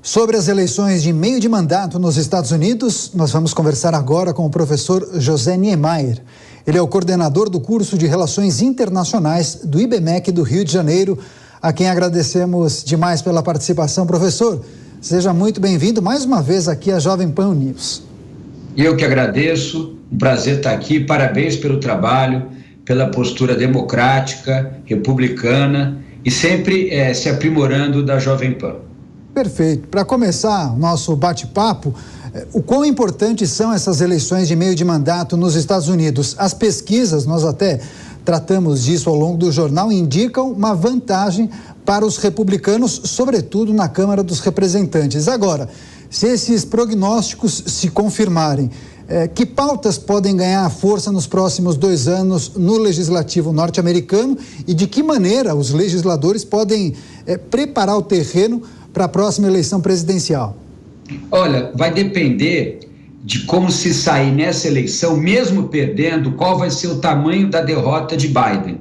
Sobre as eleições de meio de mandato nos Estados Unidos, nós vamos conversar agora com o professor José Niemeyer. Ele é o coordenador do curso de Relações Internacionais do IBMEC do Rio de Janeiro, a quem agradecemos demais pela participação. Professor, seja muito bem-vindo mais uma vez aqui à Jovem Pan News. Eu que agradeço, um prazer estar aqui, parabéns pelo trabalho, pela postura democrática, republicana e sempre se aprimorando da Jovem Pan. Perfeito. Para começar o nosso bate-papo, o quão importantes são essas eleições de meio de mandato nos Estados Unidos? As pesquisas, nós até tratamos disso ao longo do jornal, indicam uma vantagem para os republicanos, sobretudo na Câmara dos Representantes. Agora, se esses prognósticos se confirmarem, que pautas podem ganhar força nos próximos 2 anos no legislativo norte-americano e de que maneira os legisladores podem preparar o terreno para a próxima eleição presidencial? Olha, vai depender de como se sair nessa eleição, mesmo perdendo, qual vai ser o tamanho da derrota de Biden.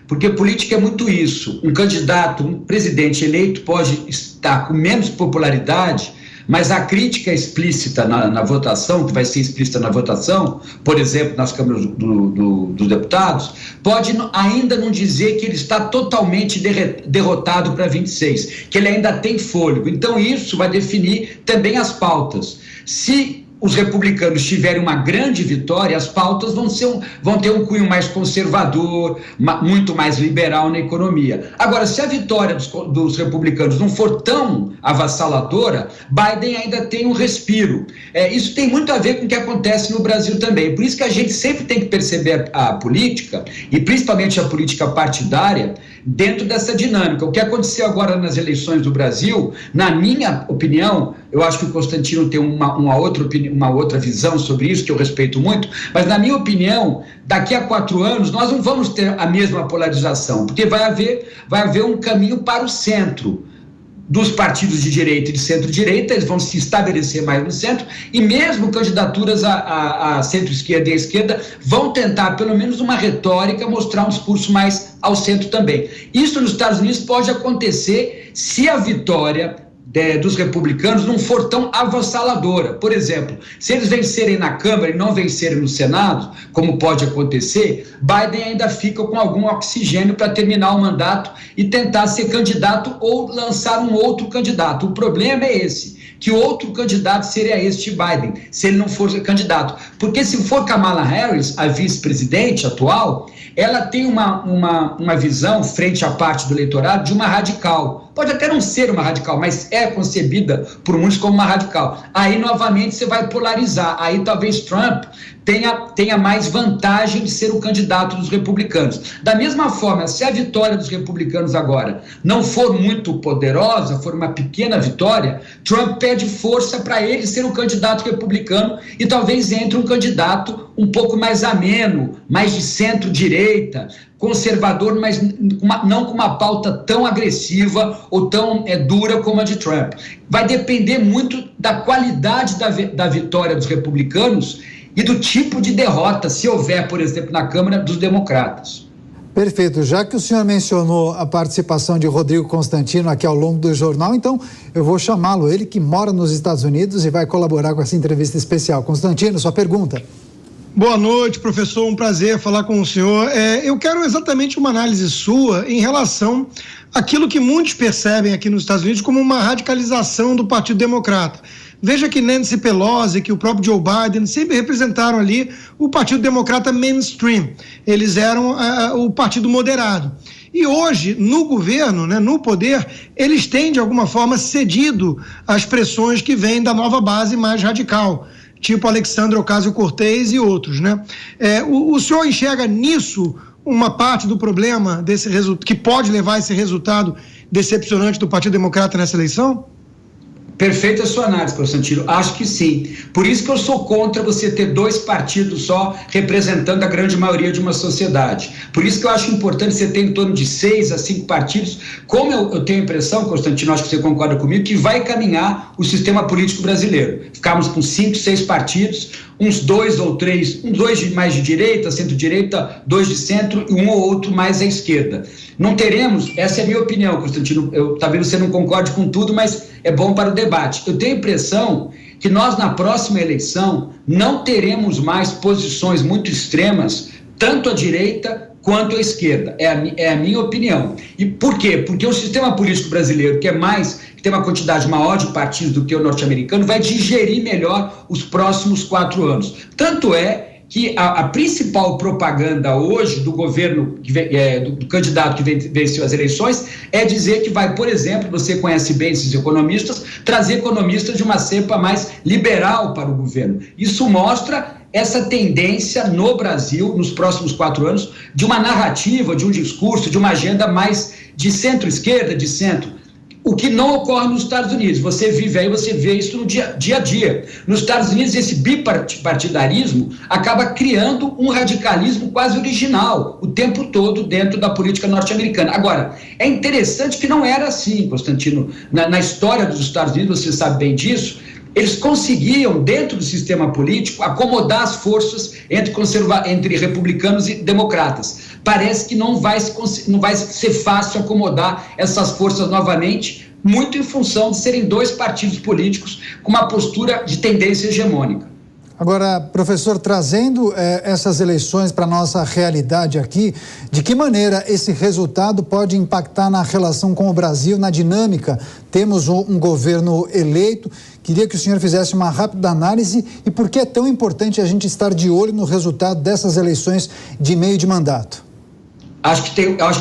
Porque política é muito isso. Um candidato, um presidente eleito pode estar com menos popularidade, mas a crítica explícita na votação, que vai ser explícita na votação, por exemplo, nas câmaras dos deputados, pode ainda não dizer que ele está totalmente derrotado para 26, que ele ainda tem fôlego. Então isso vai definir também as pautas. Se os republicanos tiverem uma grande vitória, as pautas vão ter um cunho mais conservador, muito mais liberal na economia. Agora, se a vitória dos republicanos não for tão avassaladora, Biden ainda tem um respiro. Isso tem muito a ver com o que acontece no Brasil também. Por isso que a gente sempre tem que perceber a política, e principalmente a política partidária, dentro dessa dinâmica. O que aconteceu agora nas eleições do Brasil, na minha opinião, eu acho que o Constantino tem uma outra visão sobre isso, que eu respeito muito, mas na minha opinião, daqui a 4 anos, nós não vamos ter a mesma polarização, porque vai haver um caminho para o centro dos partidos de direita e de centro-direita, eles vão se estabelecer mais no centro, e mesmo candidaturas a centro-esquerda e à esquerda vão tentar, pelo menos uma retórica, mostrar um discurso mais ao centro também. Isso nos Estados Unidos pode acontecer se a vitória dos republicanos não for tão avassaladora. Por exemplo, se eles vencerem na Câmara e não vencerem no Senado, como pode acontecer, Biden ainda fica com algum oxigênio para terminar o mandato e tentar ser candidato ou lançar um outro candidato. O problema é esse, que outro candidato seria este Biden, se ele não for candidato. Porque se for Kamala Harris, a vice-presidente atual, ela tem uma visão, frente à parte do eleitorado, de uma radical. Pode até não ser uma radical, mas é concebida por muitos como uma radical. Aí, novamente, você vai polarizar. Aí, talvez Trump tenha mais vantagem de ser o candidato dos republicanos. Da mesma forma, se a vitória dos republicanos agora não for muito poderosa, for uma pequena vitória, Trump perde força para ele ser o candidato republicano e talvez entre um candidato um pouco mais ameno, mais de centro-direita, conservador, mas não com uma pauta tão agressiva ou tão dura como a de Trump. Vai depender muito da qualidade da vitória dos republicanos e do tipo de derrota, se houver, por exemplo, na Câmara dos Democratas. Perfeito. Já que o senhor mencionou a participação de Rodrigo Constantino aqui ao longo do jornal, então eu vou chamá-lo, ele que mora nos Estados Unidos e vai colaborar com essa entrevista especial. Constantino, sua pergunta. Boa noite, professor, um prazer falar com o senhor. Eu quero exatamente uma análise sua em relação àquilo que muitos percebem aqui nos Estados Unidos como uma radicalização do Partido Democrata. Veja que Nancy Pelosi, que o próprio Joe Biden sempre representaram ali o Partido Democrata mainstream. Eles eram o partido moderado. E hoje, no governo, no poder, eles têm, de alguma forma, cedido às pressões que vêm da nova base mais radical, tipo Alexandre Ocasio-Cortez e outros, O senhor enxerga nisso uma parte do problema desse que pode levar a esse resultado decepcionante do Partido Democrata nessa eleição? Perfeita a sua análise, Constantino. Acho que sim. Por isso que eu sou contra você ter 2 partidos só representando a grande maioria de uma sociedade. Por isso que eu acho importante você ter em torno de 6 a 5 partidos. Como eu tenho a impressão, Constantino, acho que você concorda comigo, que vai caminhar o sistema político brasileiro. Ficarmos com 5, 6 partidos, uns 2 ou 3, 2 mais de direita, centro-direita, 2 de centro e um ou outro mais à esquerda. Não teremos, essa é a minha opinião, Constantino, talvez você não concorde com tudo, mas é bom para o debate. Eu tenho a impressão que nós, na próxima eleição, não teremos mais posições muito extremas, tanto à direita quanto à esquerda. É a minha opinião. E por quê? Porque o sistema político brasileiro, que tem uma quantidade maior de partidos do que o norte-americano, vai digerir melhor os próximos 4 anos. Tanto é que a principal propaganda hoje do governo, do candidato que venceu as eleições, é dizer que vai, por exemplo, você conhece bem esses economistas, trazer economistas de uma cepa mais liberal para o governo. Isso mostra essa tendência no Brasil, nos próximos 4 anos, de uma narrativa, de um discurso, de uma agenda mais de centro-esquerda, de centro. O que não ocorre nos Estados Unidos. Você vive aí, você vê isso no dia a dia. Nos Estados Unidos, esse bipartidarismo acaba criando um radicalismo quase original o tempo todo dentro da política norte-americana. Agora, é interessante que não era assim, Constantino. Na história dos Estados Unidos, você sabe bem disso, eles conseguiam, dentro do sistema político, acomodar as forças entre republicanos e democratas. Parece que não vai ser fácil acomodar essas forças novamente, muito em função de serem 2 partidos políticos com uma postura de tendência hegemônica. Agora, professor, trazendo essas eleições para a nossa realidade aqui, de que maneira esse resultado pode impactar na relação com o Brasil, na dinâmica? Temos um governo eleito. Queria que o senhor fizesse uma rápida análise e por que é tão importante a gente estar de olho no resultado dessas eleições de meio de mandato. Acho que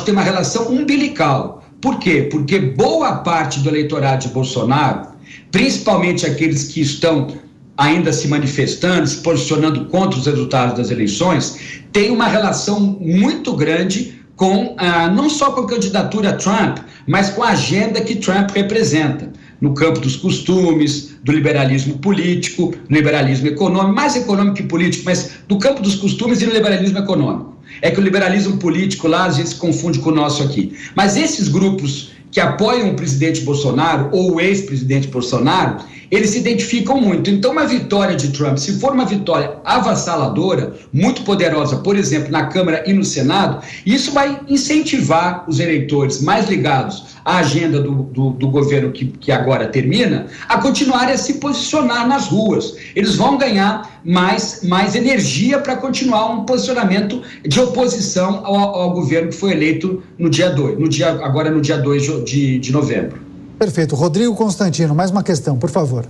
tem uma relação umbilical. Por quê? Porque boa parte do eleitorado de Bolsonaro, principalmente aqueles que estão ainda se manifestando, se posicionando contra os resultados das eleições, tem uma relação muito grande com, não só com a candidatura Trump, mas com a agenda que Trump representa, no campo dos costumes, do liberalismo político, liberalismo econômico, mais econômico que político, mas do campo dos costumes e do liberalismo econômico. É que o liberalismo político lá, às vezes, se confunde com o nosso aqui. Mas esses grupos que apoiam o presidente Bolsonaro ou o ex-presidente Bolsonaro, eles se identificam muito. Então, uma vitória de Trump, se for uma vitória avassaladora, muito poderosa, por exemplo, na Câmara e no Senado, isso vai incentivar os eleitores mais ligados à agenda do governo que agora termina, a continuarem a se posicionar nas ruas. Eles vão ganhar mais energia para continuar um posicionamento de oposição ao governo que foi eleito no dia 2, agora no dia 2 de novembro. Perfeito. Rodrigo Constantino, mais uma questão, por favor.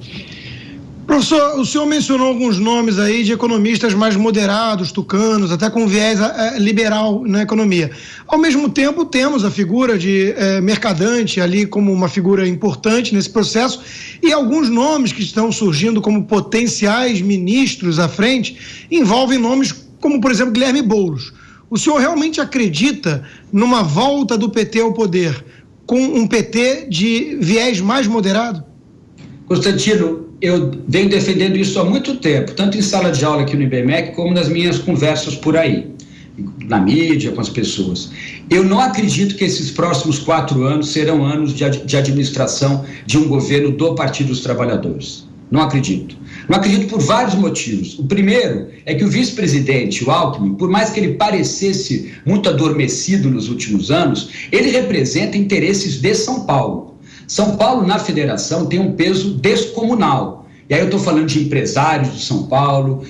Professor, o senhor mencionou alguns nomes aí de economistas mais moderados, tucanos, até com viés liberal na economia. Ao mesmo tempo, temos a figura de Mercadante ali como uma figura importante nesse processo e alguns nomes que estão surgindo como potenciais ministros à frente envolvem nomes como, por exemplo, Guilherme Boulos. O senhor realmente acredita numa volta do PT ao poder com um PT de viés mais moderado? Constantino, eu venho defendendo isso há muito tempo, tanto em sala de aula aqui no IBMEC, como nas minhas conversas por aí, na mídia, com as pessoas. Eu não acredito que esses próximos 4 anos serão anos de administração de um governo do Partido dos Trabalhadores. Não acredito. Não acredito por vários motivos. O primeiro é que o vice-presidente, o Alckmin, por mais que ele parecesse muito adormecido nos últimos anos, ele representa interesses de São Paulo. São Paulo, na federação, tem um peso descomunal. E aí eu estou falando de empresários de São Paulo,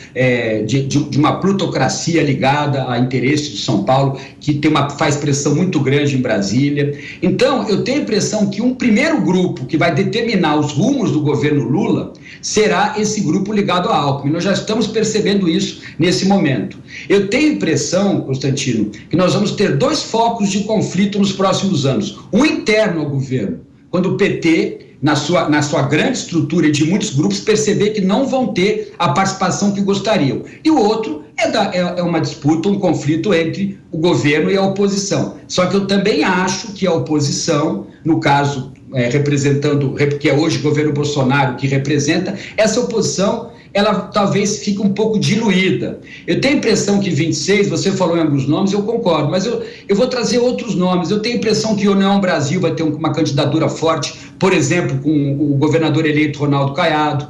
de uma plutocracia ligada a interesses de São Paulo, que faz pressão muito grande em Brasília. Então, eu tenho a impressão que um primeiro grupo que vai determinar os rumos do governo Lula será esse grupo ligado a Alckmin. Nós já estamos percebendo isso nesse momento. Eu tenho a impressão, Constantino, que nós vamos ter 2 focos de conflito nos próximos anos. Um interno ao governo, quando o PT, na sua grande estrutura e de muitos grupos, perceber que não vão ter a participação que gostariam. E o outro é uma disputa, um conflito entre o governo e a oposição. Só que eu também acho que a oposição, no caso, representando, que é hoje o governo Bolsonaro que representa, essa oposição, ela talvez fique um pouco diluída. Eu tenho a impressão que 26, você falou em alguns nomes, eu concordo, mas eu vou trazer outros nomes. Eu tenho a impressão que o União Brasil vai ter uma candidatura forte por exemplo, com o governador eleito Ronaldo Caiado.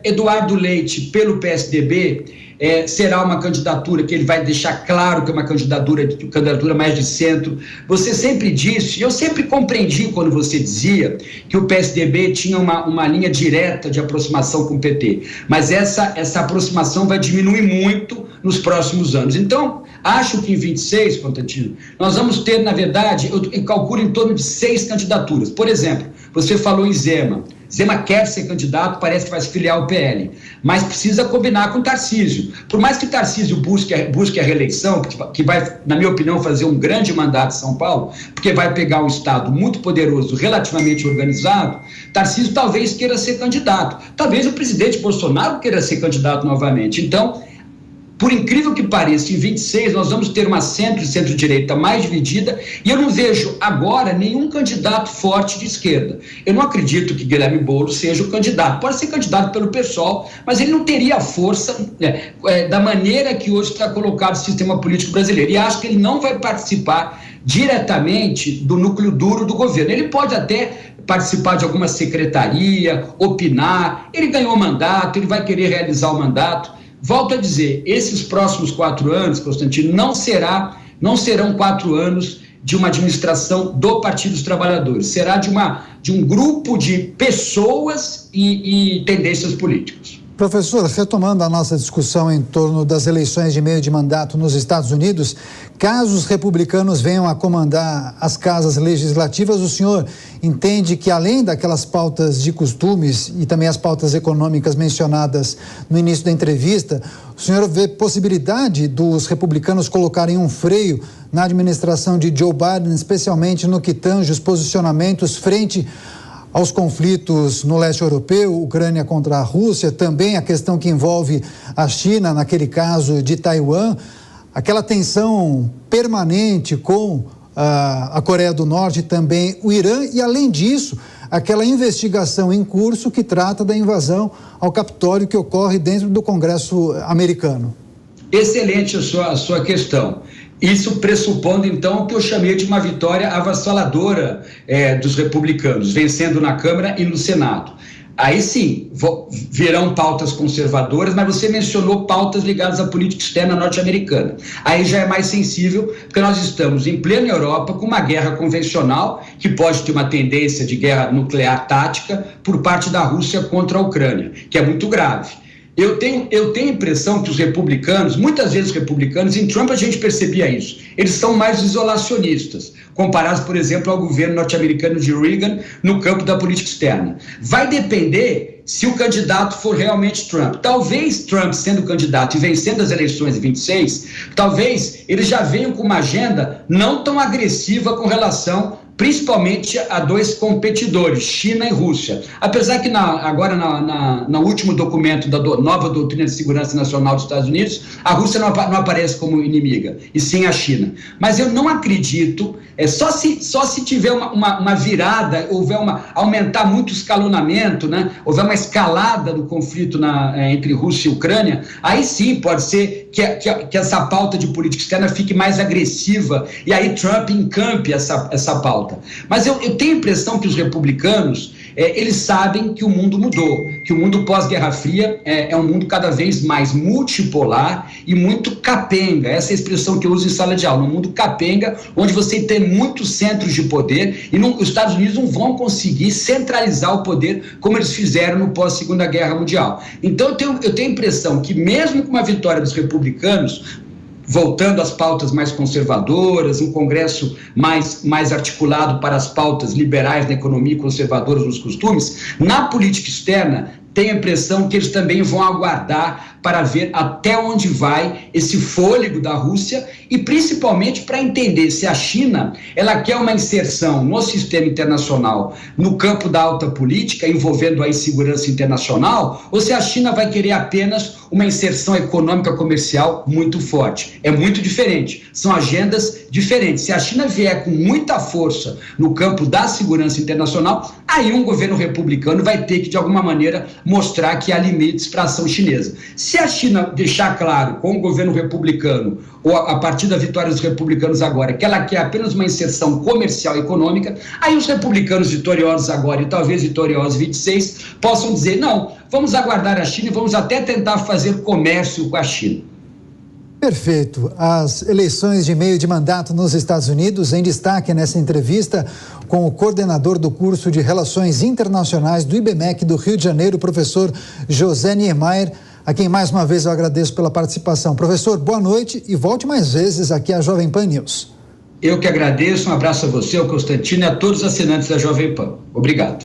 Eduardo Leite, pelo PSDB, será uma candidatura que ele vai deixar claro que é uma candidatura mais de centro. Você sempre disse, eu sempre compreendi quando você dizia que o PSDB tinha uma linha direta de aproximação com o PT, mas essa aproximação vai diminuir muito nos próximos anos. Então, acho que em 26, Constantino, nós vamos ter, na verdade, eu calculo em torno de 6 candidaturas. Por exemplo, você falou em Zema. Zema quer ser candidato, parece que vai se filiar ao PL, mas precisa combinar com Tarcísio. Por mais que Tarcísio busque a reeleição, que vai, na minha opinião, fazer um grande mandato em São Paulo, porque vai pegar um estado muito poderoso, relativamente organizado, Tarcísio talvez queira ser candidato. Talvez o presidente Bolsonaro queira ser candidato novamente. Então, por incrível que pareça, em 26 nós vamos ter uma centro-direita mais dividida e eu não vejo agora nenhum candidato forte de esquerda. Eu não acredito que Guilherme Boulos seja o candidato. Pode ser candidato pelo PSOL, mas ele não teria a força da maneira que hoje está colocado o sistema político brasileiro. E acho que ele não vai participar diretamente do núcleo duro do governo. Ele pode até participar de alguma secretaria, opinar, ele ganhou mandato, ele vai querer realizar o mandato. Volto a dizer, esses próximos 4 anos, Constantino, não serão 4 anos de uma administração do Partido dos Trabalhadores, será de um grupo de pessoas e tendências políticas. Professor, retomando a nossa discussão em torno das eleições de meio de mandato nos Estados Unidos, caso os republicanos venham a comandar as casas legislativas, o senhor entende que, além daquelas pautas de costumes e também as pautas econômicas mencionadas no início da entrevista, o senhor vê possibilidade dos republicanos colocarem um freio na administração de Joe Biden, especialmente no que tange os posicionamentos frente aos conflitos no leste europeu, Ucrânia contra a Rússia, também a questão que envolve a China, naquele caso de Taiwan, aquela tensão permanente com a Coreia do Norte e também o Irã, e além disso, aquela investigação em curso que trata da invasão ao Capitólio que ocorre dentro do Congresso americano. Excelente a sua questão. Isso pressupondo, então, o que eu chamei de uma vitória avassaladora dos republicanos, vencendo na Câmara e no Senado. Aí sim, virão pautas conservadoras, mas você mencionou pautas ligadas à política externa norte-americana. Aí já é mais sensível, porque nós estamos em plena Europa com uma guerra convencional, que pode ter uma tendência de guerra nuclear tática por parte da Rússia contra a Ucrânia, que é muito grave. Eu tenho a impressão que os republicanos, muitas vezes os republicanos, em Trump a gente percebia isso, eles são mais isolacionistas, comparados, por exemplo, ao governo norte-americano de Reagan no campo da política externa. Vai depender se o candidato for realmente Trump. Talvez Trump, sendo candidato e vencendo as eleições de 26, talvez eles já venham com uma agenda não tão agressiva com relação principalmente a 2 competidores, China e Rússia. Apesar que agora no último documento da nova doutrina de segurança nacional dos Estados Unidos, a Rússia não aparece como inimiga, e sim a China. Mas eu não acredito, só se tiver uma virada, aumentar muito o escalonamento, né? Houver uma escalada do conflito entre Rússia e Ucrânia, aí sim pode ser que essa pauta de política externa fique mais agressiva, e aí Trump encampe essa pauta. Mas eu tenho a impressão que os republicanos, eles sabem que o mundo mudou, que o mundo pós-Guerra Fria é um mundo cada vez mais multipolar e muito capenga, essa é a expressão que eu uso em sala de aula, um mundo capenga, onde você tem muitos centros de poder e os Estados Unidos não vão conseguir centralizar o poder como eles fizeram no pós-Segunda Guerra Mundial. Então eu tenho a impressão que mesmo com uma vitória dos republicanos, voltando às pautas mais conservadoras, um Congresso mais articulado para as pautas liberais na economia e conservadoras nos costumes, na política externa, tenho a impressão que eles também vão aguardar para ver até onde vai esse fôlego da Rússia e principalmente para entender se a China ela quer uma inserção no sistema internacional, no campo da alta política, envolvendo aí segurança internacional, ou se a China vai querer apenas uma inserção econômica comercial muito forte. É muito diferente, são agendas diferentes. Se a China vier com muita força no campo da segurança internacional, aí um governo republicano vai ter que, de alguma maneira, mostrar que há limites para a ação chinesa. Se Se a China deixar claro, com o governo republicano, ou a partir da vitória dos republicanos agora, que ela quer apenas uma inserção comercial e econômica, aí os republicanos vitoriosos agora e talvez vitoriosos 26 possam dizer, não, vamos aguardar a China e vamos até tentar fazer comércio com a China. Perfeito. As eleições de meio de mandato nos Estados Unidos, em destaque nessa entrevista com o coordenador do curso de Relações Internacionais do IBMEC do Rio de Janeiro, o professor José Niemeyer, a quem mais uma vez eu agradeço pela participação. Professor, boa noite e volte mais vezes aqui à Jovem Pan News. Eu que agradeço, um abraço a você, ao Constantino e a todos os assinantes da Jovem Pan. Obrigado.